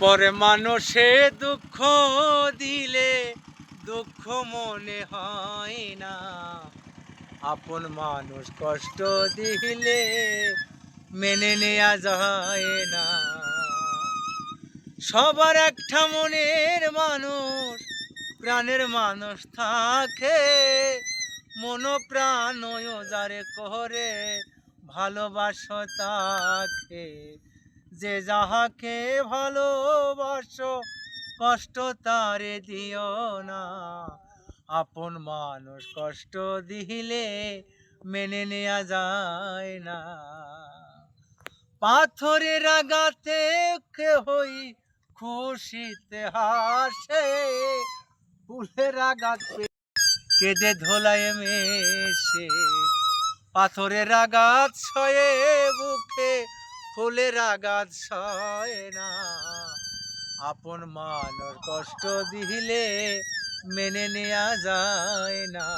পরে মানুষে দুঃখ দিলে দুঃখ মনে হয় না, আপন মানুষ কষ্ট দিলে মেনে নেওয়া যায় না। সবার একটা মনের মানুষ, প্রাণের মানুষ থাকে, মন প্রাণ যারে করে ভালোবাসো তাকে। যে যাহাকে ভালোবাসো কষ্ট তারে দিও না, আপন মানুষ কষ্ট দিলে মেনে নেওয়া যায় না। পাথরের আঘাতে হই খুশিতে হাসে, ফুলের আঘাত কেঁদে ধোলায় মেশে। পাথরের আঘাত সয়ে বুকে, ফুলের আঘাত সয় না, আপন মানুষ কষ্ট দিলে মেনে নেওয়া যায় না।